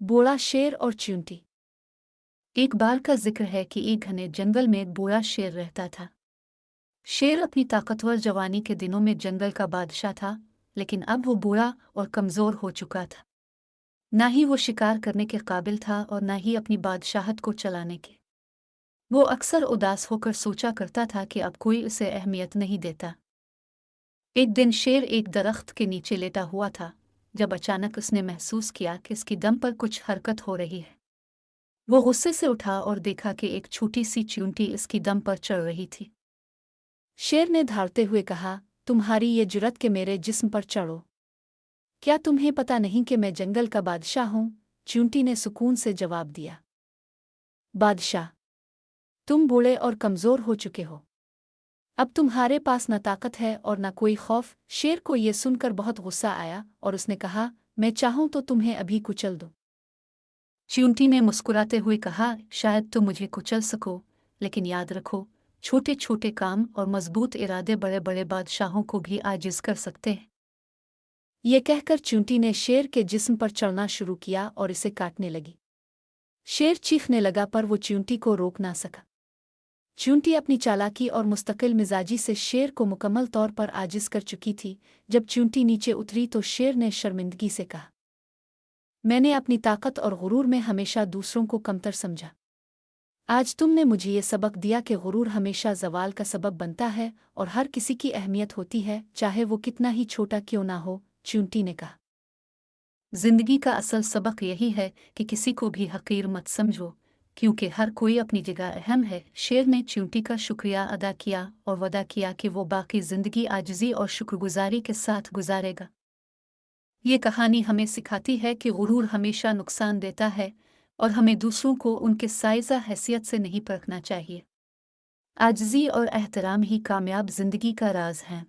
बूढ़ा शेर और चींटी। एक बार का जिक्र है कि एक घने जंगल में एक बूढ़ा शेर रहता था। शेर अपनी ताकतवर जवानी के दिनों में जंगल का बादशाह था, लेकिन अब वो बूढ़ा और कमजोर हो चुका था। ना ही वो शिकार करने के काबिल था और ना ही अपनी बादशाहत को चलाने के। वो अक्सर उदास होकर सोचा करता था कि अब कोई उसे अहमियत नहीं देता। एक दिन शेर एक दरख्त के नीचे लेटा हुआ था, जब अचानक उसने महसूस किया कि उसकी दम पर कुछ हरकत हो रही है। वो गुस्से से उठा और देखा कि एक छोटी सी चींटी इसकी दम पर चढ़ रही थी। शेर ने धारते हुए कहा, तुम्हारी ये जुर्रत कि मेरे जिस्म पर चढ़ो। क्या तुम्हें पता नहीं कि मैं जंगल का बादशाह हूँ? चींटी ने सुकून से जवाब दिया। बादशाह, तुम बूढ़े और कमजोर हो चुके हो। अब तुम्हारे पास न ताकत है और न कोई खौफ। शेर को ये सुनकर बहुत गुस्सा आया और उसने कहा, मैं चाहूं तो तुम्हें अभी कुचल दूं। चींटी ने मुस्कुराते हुए कहा, शायद तुम मुझे कुचल सको, लेकिन याद रखो, छोटे छोटे काम और मजबूत इरादे बड़े बड़े बादशाहों को भी आजिज कर सकते हैं। ये कहकर चींटी ने शेर के जिस्म पर चढ़ना शुरू किया और इसे काटने लगी। शेर चीखने लगा पर वो चींटी को रोक ना सका। चींटी अपनी चालाकी और मुस्तकिल मिजाजी से शेर को मुकम्मल तौर पर आजिज कर चुकी थी। जब चींटी नीचे उतरी तो शेर ने शर्मिंदगी से कहा, मैंने अपनी ताकत और गुरूर में हमेशा दूसरों को कमतर समझा। आज तुमने मुझे ये सबक दिया कि गुरूर हमेशा ज़वाल का सबब बनता है और हर किसी की अहमियत होती है, चाहे वो कितना ही छोटा क्यों ना हो। चींटी ने कहा, जिंदगी का असल सबक यही है कि किसी को भी हकीर मत समझो, क्योंकि हर कोई अपनी जगह अहम है। शेर ने चींटी का शुक्रिया अदा किया और वादा किया कि वो बाकी जिंदगी आजिज़ी और शुक्रगुजारी के साथ गुजारेगा। ये कहानी हमें सिखाती है कि गुरूर हमेशा नुकसान देता है और हमें दूसरों को उनके साइज़ा हैसियत से नहीं परखना चाहिए। आजिज़ी और एहतराम ही कामयाब जिंदगी का राज हैं।